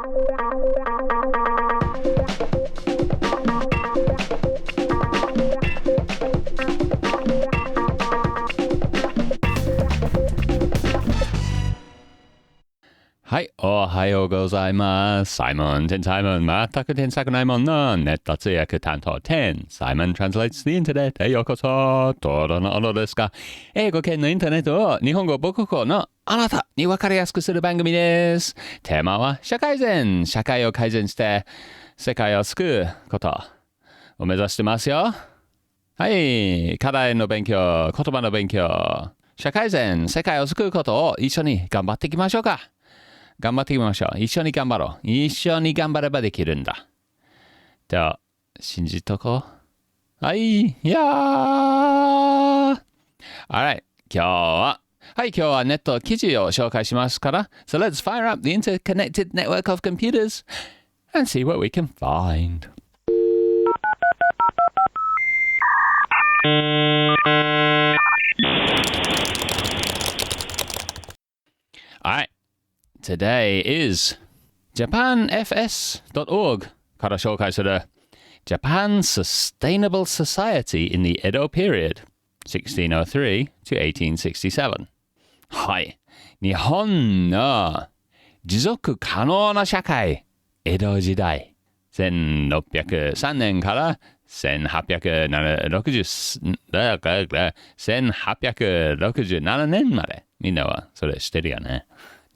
はい、おはようございます。tensaimon、全く添削ないもんのネット通訳担当tensaimon translates the internet へようこそ。どうのですが、英語圏のインターネットを日本語母国語のあなたに分かりやすくする番組です。テーマは社会善。社会を改善して世界を救うことを目指してますよ。はい、課題の勉強、言葉の勉強、社会善、世界を救うことを一緒に頑張っていきましょうか。頑張っていきましょう。一緒に頑張ろう。一緒に頑張ればできるんだ。では、信じとこう。はい。いやー。Alright. 今日はネット記事を紹介しますから。So let's fire up the interconnected network of computers and see what we can find. Alright.Today is japanfs.org から紹介する Japan Sustainable Society in the Edo Period 1603 to 1867はい。日本の持続可能な社会江戸時代1603年から1867年までみんなはそれ知ってるよね。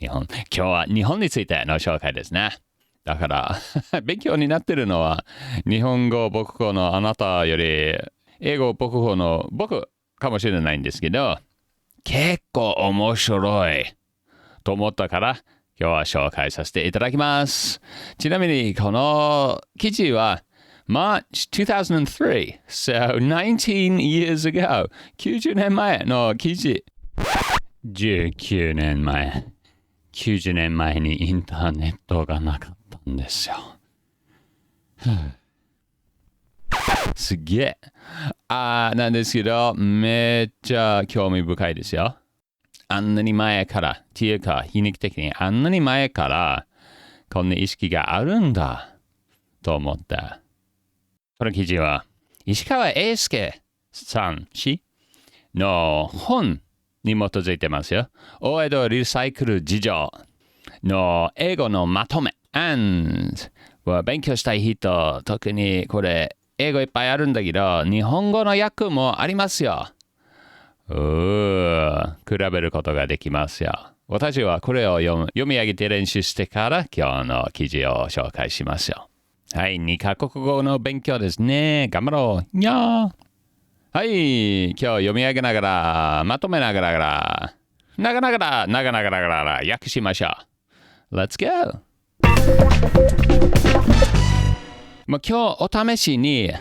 今日は日本についての紹介ですね。だから勉強になってるのは日本語母国語のあなたより英語母国語の僕かもしれないんですけど結構面白いと思ったから今日は紹介させていただきます。ちなみにこの記事はMarch 2003 so 19 years ago 90年前の記事19年前90年前にインターネットがなかったんですよ。すげえ。なんですけど、めっちゃ興味深いですよ。あんなに前から、っていうか、皮肉的にあんなに前から、こんな意識があるんだ、と思った。この記事は、石川英介さん氏の本、に基づいてますよ。大江戸リサイクル事情の英語のまとめ and 勉強したい人、特にこれ英語いっぱいあるんだけど、日本語の訳もありますよ。比べることができますよ。私はこれを読み上げて練習してから今日の記事を紹介しますよ。はい、2カ国語の勉強ですね。頑張ろう。にゃー。はい、今日読み上げながら、まとめながら、長々訳しましょう。Let's go! 今日お試しに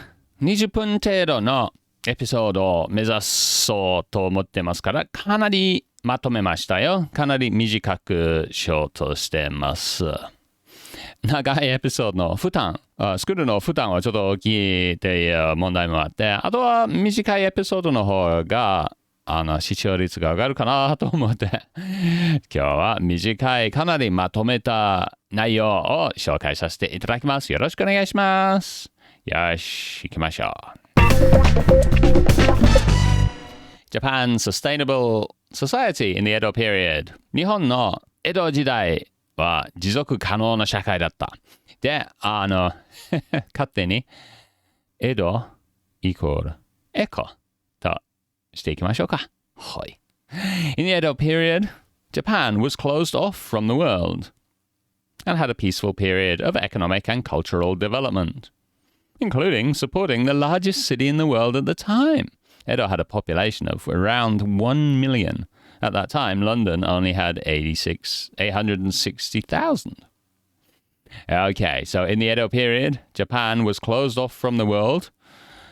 20分程度のエピソードを目指そうと思ってますから、かなりまとめましたよ。かなり短くショートしてます。長いエピソードの負担、作るの負担はちょっと大きいっていう問題もあって、あとは短いエピソードの方が視聴率が上がるかなと思って、今日は短いかなりまとめた内容を紹介させていただきます。よろしくお願いします。よし、行きましょう。Japan Sustainable Society in the Edo Period 日本の江戸時代は持続可能な社会だった。で、勝手に江戸イコールエコとしていきましょうか。はい。In the Edo period, Japan was closed off from the world and had a peaceful period of economic and cultural development, including supporting the largest city in the world at the time. Edo had a population of around 1 million. At that time, London only had 860,000. Okay, so in the Edo period, Japan was closed off from the world.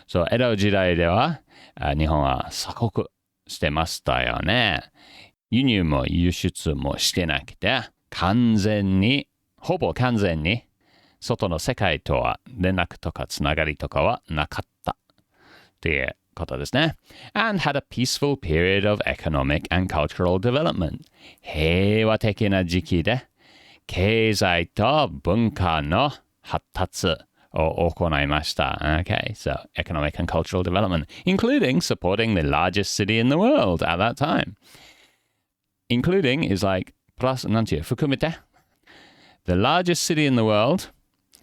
So, 江戸時代では、日本は鎖国してましたよね。輸入も輸出もしてなくて、ほぼ完全に、外の世界とは連絡とかつながりとかはなかったっていうことですね。And had a peaceful period of economic and cultural development. 平和的な時期で経済と文化の発達を行いました。Okay, so economic and cultural development, including supporting the largest city in the world at that time. Including is like, plus, なんていう、含めて。The largest city in the world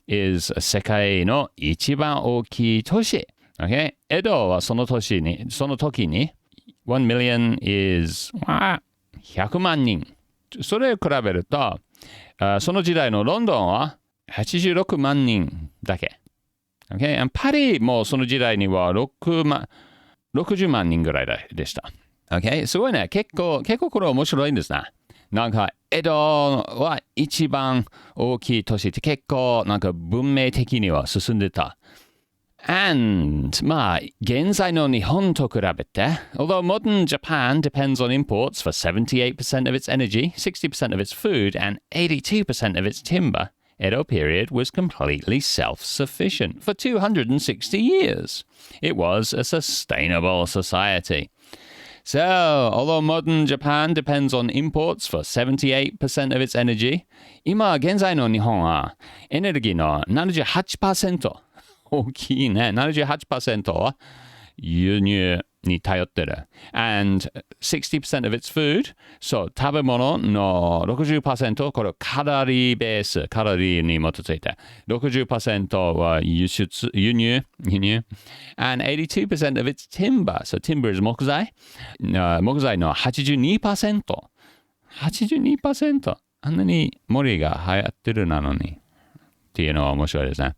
is 世界の一番大きい都市。Okay? 江戸はその時に、1 million is 100万人。それを比べると、その時代のロンドンは86万人だけ。Okay? パリもその時代には60万人ぐらいでした。Okay? すごいね。結構これ面白いんですね。なんか、江戸は一番大きい都市って結構なんか文明的には進んでた。And, 現在の日本と比べて、although modern Japan depends on imports for 78% of its energy, 60% of its food, and 82% of its timber, Edo period was completely self-sufficient for 260 years. It was a sustainable society. So, although modern Japan depends on imports for 78% of its energy, 今現在の日本はエネルギーの 78%大きいね。78% は輸入に頼ってる。And 60% of its food, そう、食べ物の 60%、これカロリーベース、カロリーに基づいて。60% は輸入。And 82% of its timber, so timber is 木材。木材の 82%。82%。あんなに森が流行ってるなのに。っていうのは面白いですね。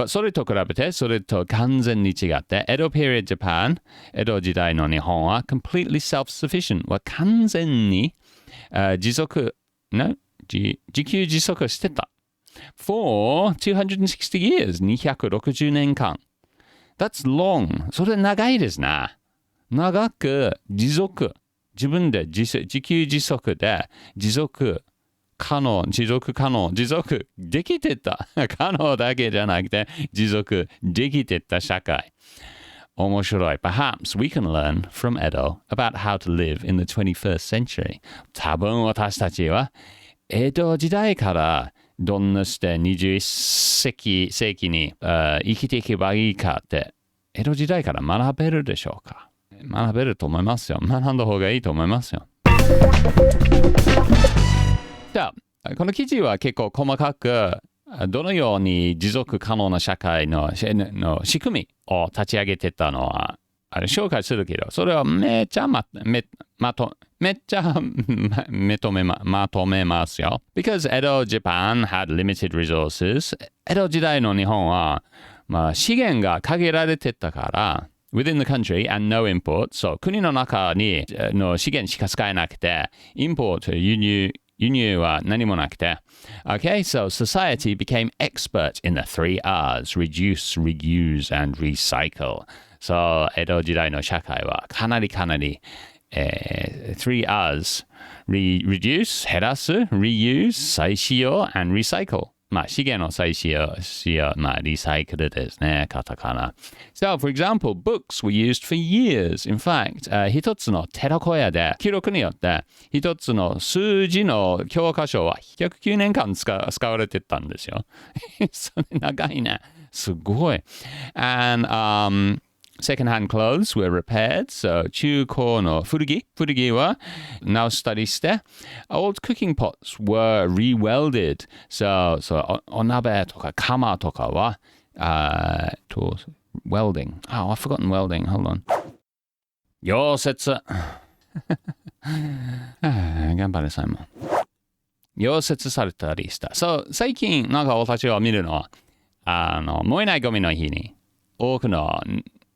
それと比べて、それと完全に違って、Edo period Japan、江戸時代の日本は completely self-sufficient は完全に、自給自足してた。For 260 years、260年間。That's long. それ長いですな。長く自分で自給自足で持続できてた。可能だけじゃなくて、持続できてた社会。面白い。Perhaps we can learn from Edo about how to live in the 21st century. 多分私たちは、江戸時代からどんなして21世紀に生きていけばいいかって、江戸時代から学べるでしょうか。学べると思いますよ。学んだ方がいいと思いますよ。じゃあ、この記事は結構細かくどのように持続可能な社会の仕組みを立ち上げてたのは紹介するけど、それをめっちゃまとめますよ。Because Edo Japan had limited resources. 江戸時代の日本は、資源が限られてたから、within the country and no import. そう、国の中にの資源しか使えなくて、インポート、輸入は何もなくて。Okay, so society became expert in the 3 R's, reduce, reuse, and recycle. So, 江戸時代の社会はかなり、3 R's, reduce, 減らす、reuse, 再使用、and recycle. 資源の再使用、リサイクルですね、カタカナ。So, for example, books were used for years. In fact, 一つの寺子屋で、記録によって、一つの数字の教科書は109年間使われてたんですよ。それ長いね。すごい。And, second-hand clothes were repaired. So, 中古の古着は直したりして、old cooking pots were re-welded. So, お鍋とか釜とかは、welding. Oh, I've forgotten welding. Hold on. 溶接。頑張れ、サイモン。溶接されたりした。So, 最近、なんか私は見るのは、燃えないゴミの日に、多くの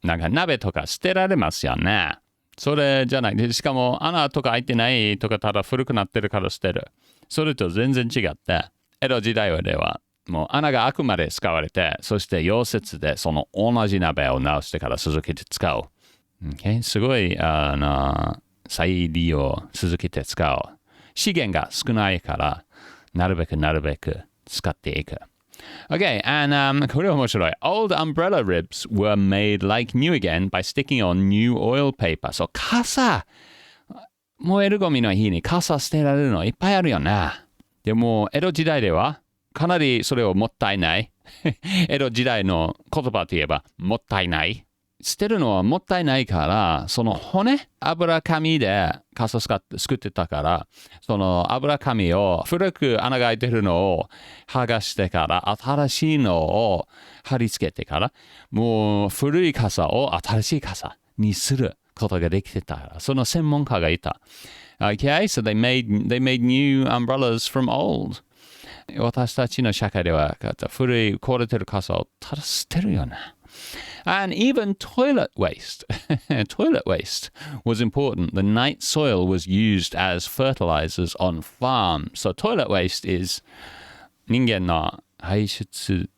なんか鍋とか捨てられますよね。それじゃない。しかも穴とか開いてないとかただ古くなってるから捨てる。それと全然違って、江戸時代ではもう穴が開くまで使われて、そして溶接でその同じ鍋を直してから続けて使う。Okay? すごい再利用続けて使う。資源が少ないからなるべく使っていく。Okay, and これ面白い。Old umbrella ribs were made like new again by sticking on new oil paper. So, 傘。燃えるゴミの日に傘捨てられるのいっぱいあるよな。でも、江戸時代ではかなりそれをもったいない。江戸時代の言葉といえば、もったいない。捨てるのはもったいないから、その骨、油紙で傘作ってたから、その油紙を古く穴が開いてるのを剥がしてから、新しいのを貼り付けてから、もう古い傘を新しい傘にすることができてたから、その専門家がいた。Okay, so they made new umbrellas from old. 私たちの社会では古い壊れてる傘をただ捨てるよな。And even toilet waste. Toilet waste was important. The night soil was used as fertilizers on farms. So toilet waste is 人間の排出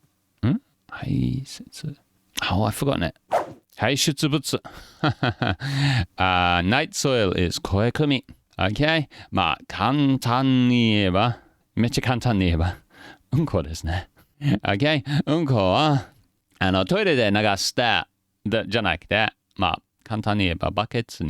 Oh, I've forgotten it. 排出物。Night soil is 声組み。Okay? まあ、簡単に言えば、めっちゃ簡単に言えば、うんこですね。Okay? うんこは、トイレで流したじゃなくて、まあ、簡単に言えばバケツ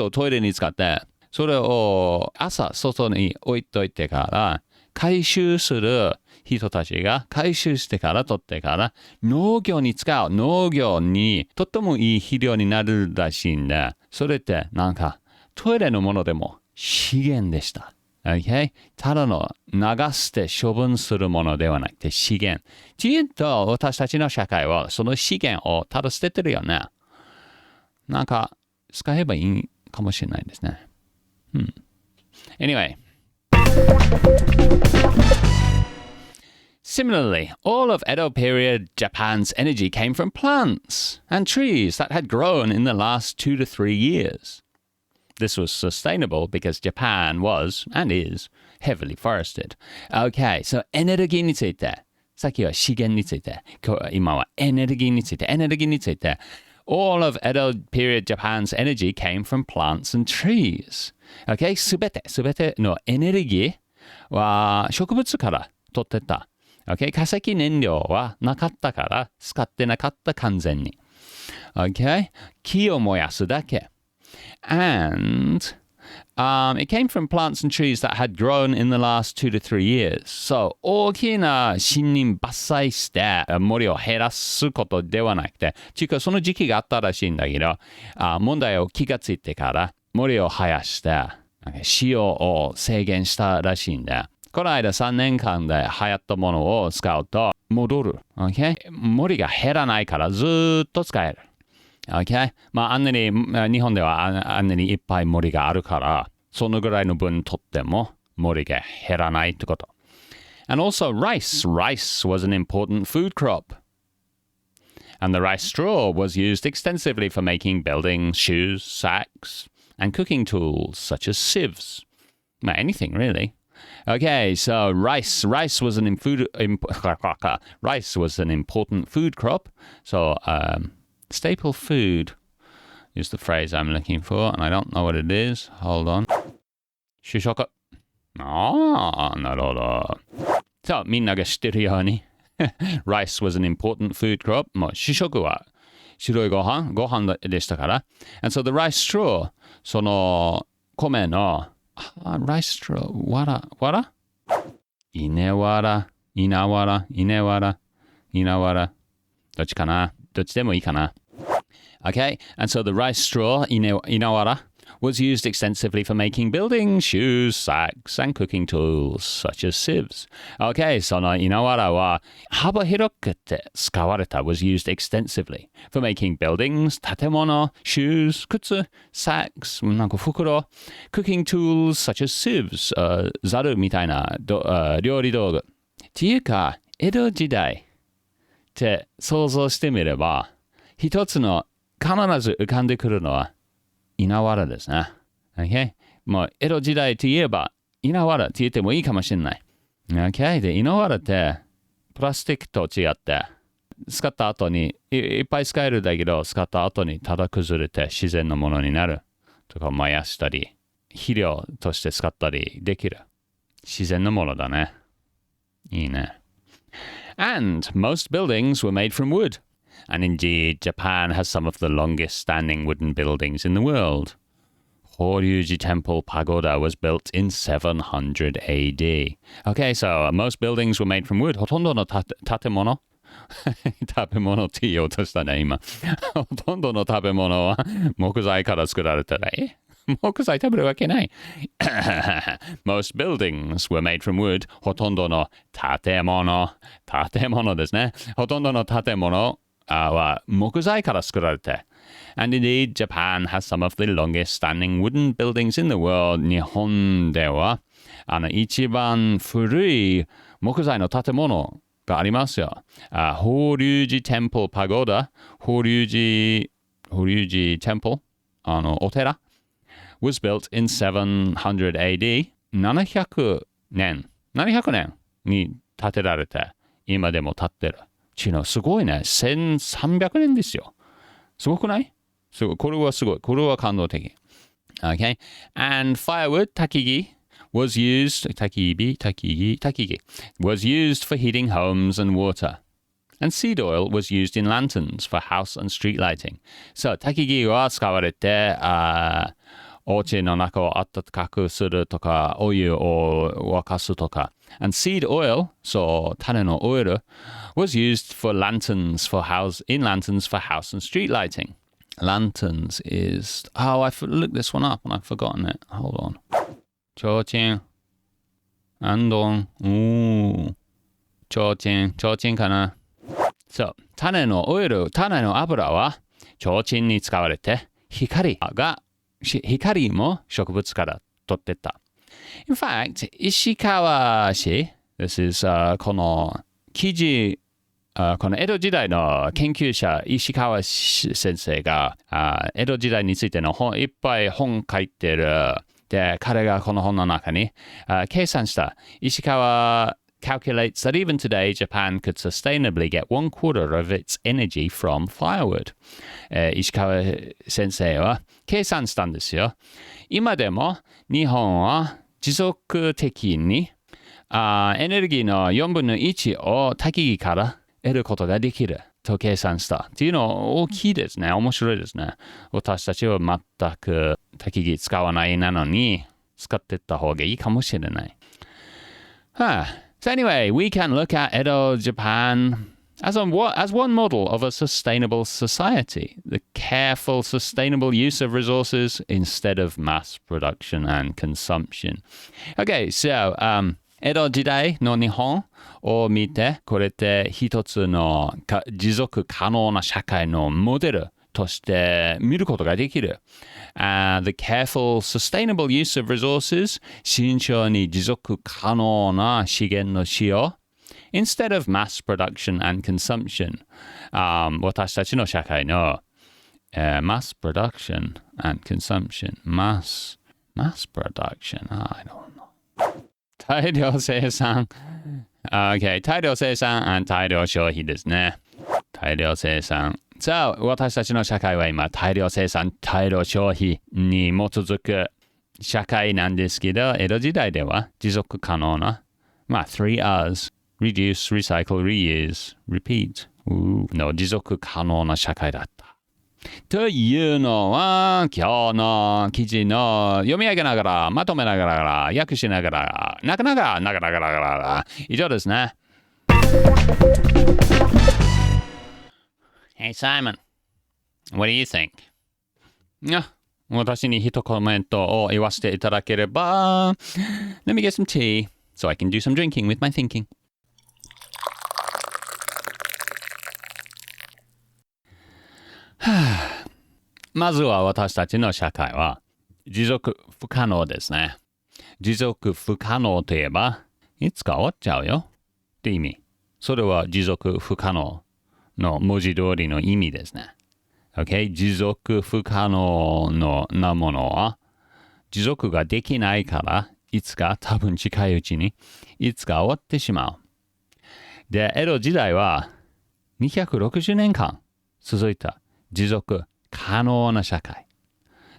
をトイレに使って、それを朝外に置いといてから、回収する人たちが回収してから取ってから農業に使う。農業にとってもいい肥料になるらしいんで、それってなんかトイレのものでも資源でした。Okay? ただの流して処分するものではなくて資源。というと、私たちの社会はその資源をただ捨ててるよね。なんか、使えばいいかもしれないですね。Anyway. Similarly, all of Edo period Japan's energy came from plants and trees that had grown in the last 2 to 3 years. This was sustainable because Japan was, and is, heavily forested. Okay, so エネルギーについて、さっきは資源について、今はエネルギーについて、all of Edo period Japan's energy came from plants and trees. Okay, すべてのエネルギーは植物から取ってた。Okay, 化石燃料はなかったから使ってなかった完全に。Okay, 木を燃やすだけ。And it came from plants and trees that had grown in the last 2 to 3 years. So, 大きな森林伐採して森を減らすことではなくて、その時期があったらしいんだけど、問題を気がついてから森を生やして、使用を制限したらしいんだ。この間3年間で流行ったものを使うと戻る。Okay? 森が減らないからずっと使える。Okay? まあ、日本ではあんなにいっぱい森があるから、そのぐらいの分とっても森が減らないってこと。And also rice. Rice was an important food crop. And the rice straw was used extensively for making buildings, shoes, sacks, and cooking tools such as sieves. Well, anything really. Okay, so rice was an important food crop. So, staple food is the phrase I'm looking for, and I don't know what it is. Hold on. 主食。なるほど。そう、みんなが知ってるように。Rice was an important food crop. もう主食は白いご飯でしたから。And so the rice straw, その米のrice straw, わら稲わらどっちかなどっちでもいいかな。Okay, and so the rice straw, inawara, was used extensively for making buildings, shoes, sacks, and cooking tools, such as sieves. Okay, そのinawara は幅広くて使われた was used extensively for making buildings, 建物, shoes, 靴, sacks, なんか袋, cooking tools, such as sieves, ザルみたいな料理道具。っていうか、江戸時代って想像してみれば、一つの必ず浮かんでくるのは稲わらですね。Okay? もう江戸時代といえば稲わらって言ってもいいかもしれない。Okay? で、稲わらってプラスチックと違って使った後にいっぱい使えるんだけど使った後にただ崩れて自然のものになるとか燃やしたり肥料として使ったりできる。自然のものだね。いいね。And most buildings were made from wood. And indeed, Japan has some of the longest standing wooden buildings in the world. Horyuji Temple Pagoda was built in 700 AD. Okay, so most buildings were made from wood. ほとんどの建物食べ物って言おうとしたね、今。ほとんどの食べ物は木材から作られたら、木材食べるわけない。Most buildings were made from wood. ほとんどの建物ですね。ほとんどの建物は木材から作られて。And indeed, Japan has some of the longest standing wooden buildings in the world. 日本では一番古い木材の建物がありますよ。法隆寺 Temple Pagoda、法隆寺 Temple、お寺 was built in 700 AD。700年に建てられて、今でも建ってる。すごいね。1300年ですよ。すごくない？すごい。これはすごい。これは感動的。Okay. And firewood, 焚き木 was used, 焚き木 was used for heating homes and water. And seed oil was used in lanterns for house and street lighting. そう、焚き木は使われて、お家の中を暖かくするとか、お湯を沸かすとか。And seed oil, そう、種のオイル was used for lanterns for house and street lighting. Lanterns is... Oh, I looked this one up and I've forgotten it. Hold on. 提灯。安頓。提灯かな。そう。種の油は提灯に使われて、光も植物から取ってた。In fact, 石川氏、this is, この記事、この江戸時代の研究者、石川先生が、江戸時代についてのいっぱい本書いてる。で、彼がこの本の中に、計算した。石川 calculates that even today, Japan could sustainably get 1/4 of its energy from firewood. 石川先生は計算したんですよ。今でも日本は持続的にエネルギーの4分の1を焚き木から得ることができると計算したっていうのは大きいですね。面白いですね。私たちは全く焚き木使わないなのに使っていった方がいいかもしれない。So anyway, we can look at Edo Japan as one model of a sustainable society. The careful, sustainable use of resources instead of mass production and consumption. Okay, so, 江戸時代の日本を見て、これって一つの持続可能な社会のモデルとして見ることができる。The careful, sustainable use of resources 慎重に持続可能な資源の使用 instead of mass production and consumption、私たちの社会の、mass production and consumption mass production I don't know 大量生産 OK 大量生産 and 大量消費ですね。大量生産さあ、私たちの社会は今、大量生産、大量消費に基づく社会なんですけど、江戸時代では持続可能な、3 R's, reduce, recycle, reuse, repeat の持続可能な社会だった。というのは、今日の記事の読み上げながら、まとめながら、訳しながら、なかなか、以上ですね。Hey Simon, what do you think? 私に一コメントを言わせていただければ Let me get some tea so I can do some drinking with my thinking. まずは私たちの社会は持続不可能ですね。持続不可能といえばいつか終わっちゃうよって意味。それは持続不可能の文字通りの意味ですね。Okay? 持続不可能なものは持続ができないからいつか多分近いうちにいつか終わってしまう。で、江戸時代は260年間続いた持続可能な社会。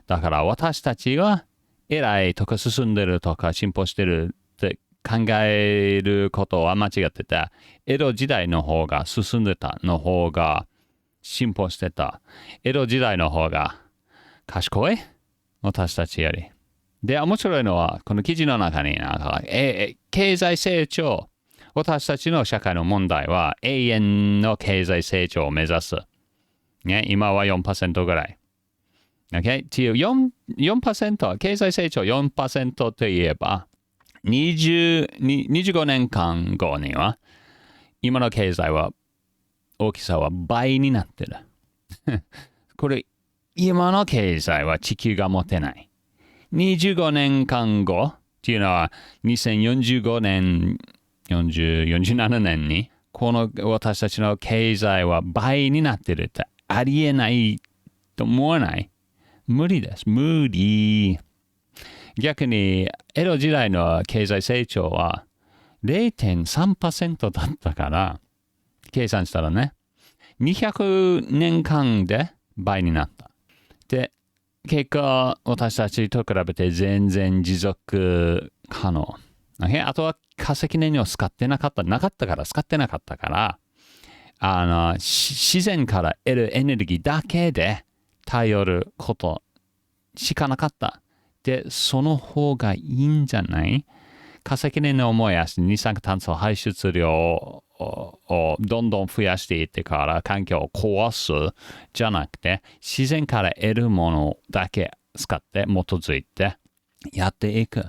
だから私たちは偉いとか進んでるとか進歩してるって考えることは間違ってた。江戸時代の方が進んでたの方が進歩してた。江戸時代の方が賢い私たちより。で、面白いのは、この記事の中に経済成長、私たちの社会の問題は永遠の経済成長を目指す。ね、今は 4% ぐらい。Okay? っていう 4%、経済成長 4% といえば、25年間後には、今の経済は、大きさは倍になってる。これ、今の経済は地球が持てない。25年間後っていうのは、2045年、47年に、この私たちの経済は倍になってるってありえないと思わない？無理です。無理。逆に、江戸時代の経済成長は 0.3% だったから、計算したらね、200年間で倍になった。で、結果、私たちと比べて全然持続可能。あとは化石燃料を使ってなかったから、自然から得るエネルギーだけで頼ることしかなかった。で、その方がいいんじゃない？化石燃料を燃やして二酸化炭素排出量をどんどん増やしていってから環境を壊すじゃなくて、自然から得るものだけ使って基づいてやっていく。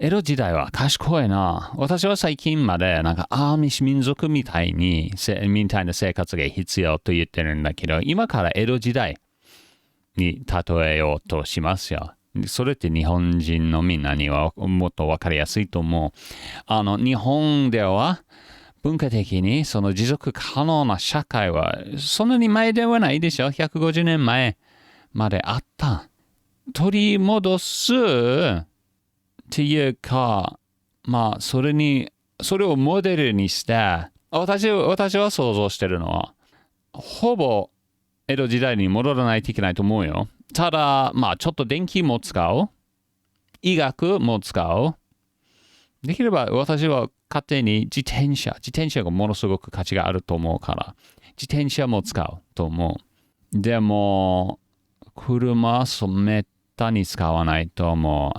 江戸時代は賢いな。私は最近までアーミッシュ民族みたいな生活が必要と言ってるんだけど、今から江戸時代に例えようとしますよ。それって日本人のみんなにはもっとわかりやすいと思う。日本では文化的にその持続可能な社会はそんなに前ではないでしょ。150年前まであった。取り戻すっていうか、それをモデルにして、私は想像してるのは、ほぼ江戸時代に戻らないといけないと思うよ。ただ、ちょっと電気も使う。医学も使う。できれば私は勝手に自転車がものすごく価値があると思うから、自転車も使うと思う。でも、車はめったに使わないと思う。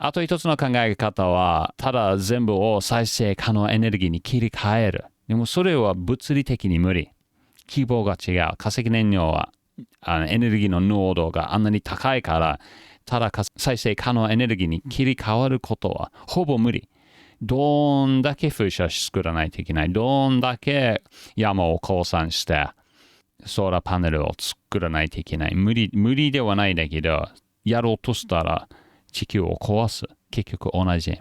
あと一つの考え方は、ただ全部を再生可能エネルギーに切り替える。でもそれは物理的に無理。規模が違う。化石燃料はエネルギーの濃度があんなに高いから、ただ再生可能エネルギーに切り替わることはほぼ無理。どんだけ風車作らないといけない。どんだけ山を鉱産して、ソーラーパネルを作らないといけない。無理ではないんだけど、やろうとしたら地球を壊す。結局同じ。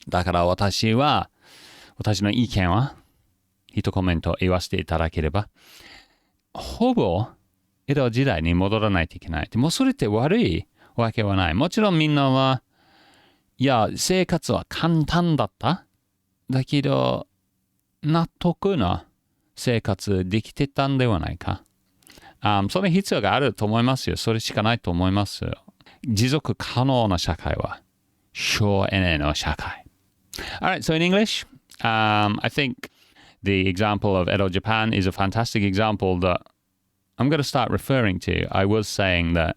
だから私の意見は、一コメント言わせていただければ、ほぼ江戸時代に戻らないといけない。でもそれって悪いわけはない。もちろんみんなは、生活は簡単だった。だけど、納得な生活できてたんではないか。それ必要があると思いますよ。それしかないと思いますよ。持続可能な社会は省エネの社会。Alright, so in English, I think the example of Edo Japan is a fantastic example that I'm going to start referring to. I was saying that,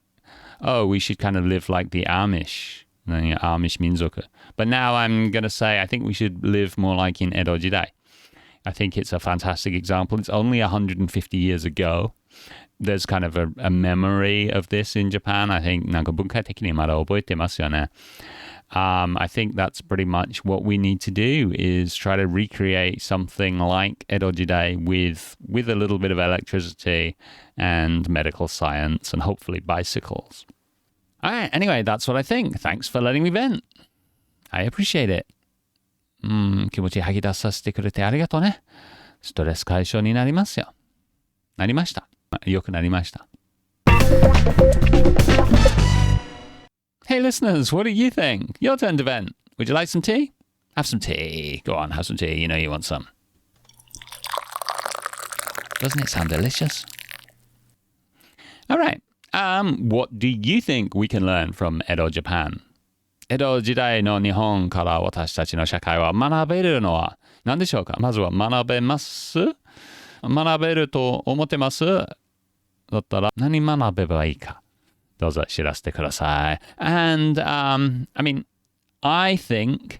we should kind of live like the Amish 民族. But now I'm going to say I think we should live more like in Edo Jidai. I think it's a fantastic example. It's only 150 years ago. There's kind of a memory of this in Japan. I think 文化的にまだ覚えてますよね。I think that's pretty much what we need to do is try to recreate something like Edo Jidai with a little bit of electricity and medical science and hopefully bicycles. Alright, anyway, that's what I think. Thanks for letting me vent. I appreciate it. 気持ち吐き出させてくれてありがとうね。ストレス解消になりますよ。なりました。よくなりました。Hey listeners, what do you think? Your turn to vent. Would you like some tea? Have some tea. Go on, have some tea. You know you want some. Doesn't it sound delicious? All right. What do you think we can learn from Edo Japan? 江戸時代の日本から私たちの社会は学べるのは何でしょうか？まずは学べます？学べると思ってます？だったら何学べばいいかどうぞ知らせてください。And, I think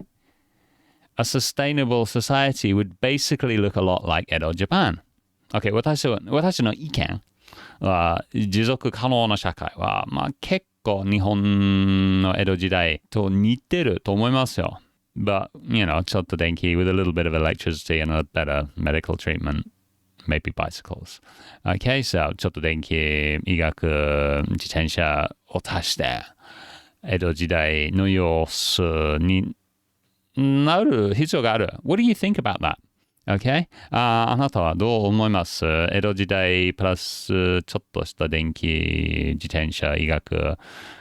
a sustainable society would basically look a lot like Edo Japan. Okay, 私の意見は、持続可能な社会は、結構日本の江戸時代と似てると思いますよ。But, ちょっと電気 with a little bit of electricity and a better medical treatment.Maybe bicycles. Okay, so ちょっと電気、医学、自転車を足して、江戸時代の様子になる必要がある。What do you think about that? Okay? あなたはどう思います？江戸時代プラスちょっとした電気、自転車、医学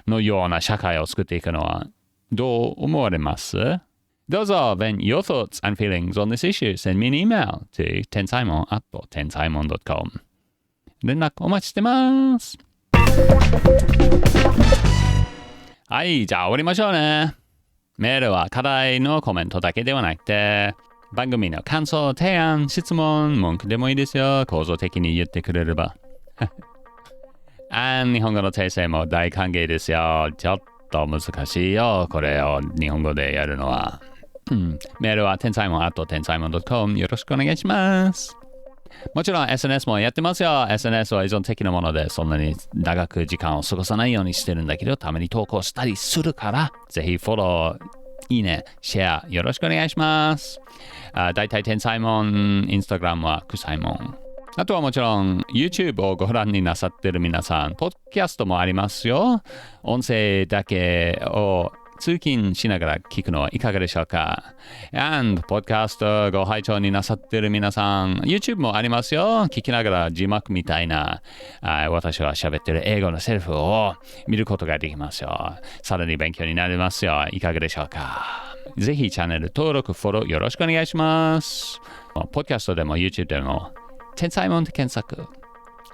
のような社会を作っていくのはどう思われます？どうぞ、then your thoughts and feelings on this issue, send me an email to tensaimon@tensaimon.com 連絡お待ちしてます。はい、じゃあ終わりましょうね。メールは課題のコメントだけではなくて、番組の感想、提案、質問、文句でもいいですよ。構造的に言ってくれれば。日本語の訂正も大歓迎ですよ。ちょっと難しいよ。これを日本語でやるのは。メールはtensaimon@tensaimon.com よろしくお願いします。もちろん SNS もやってますよ。SNS は依存的なものでそんなに長く時間を過ごさないようにしてるんだけど、たまに投稿したりするから、ぜひフォロー、いいね、シェアよろしくお願いします。だいたいtensaimon、インスタグラムはtensaimon。あとはもちろん YouTube をご覧になさってる皆さん、ポッドキャストもありますよ。音声だけを通勤しながら聞くのはいかがでしょうか？ And podcast ご拝聴になさっている皆さん、YouTube もありますよ。聞きながら字幕みたいな私は喋っている英語のセリフを見ることができますよ。さらに勉強になりますよ。いかがでしょうか？ぜひチャンネル登録、フォローよろしくお願いします。ポッドキャストでも YouTube でもtensaimonで検索。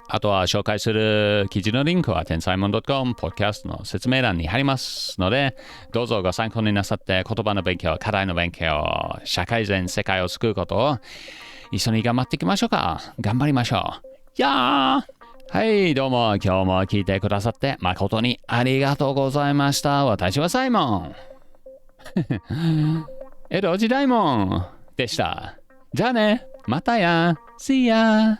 あとは紹介する記事のリンクは tensaimon.com ポッドキャストの説明欄に貼りますので、どうぞご参考になさって言葉の勉強、課題の勉強、社会全世界を救うことを一緒に頑張っていきましょうか。頑張りましょう。はい、どうも今日も聞いてくださって誠にありがとうございました。私はサイモン。江戸時代もんでした。じゃあね、またや。See ya!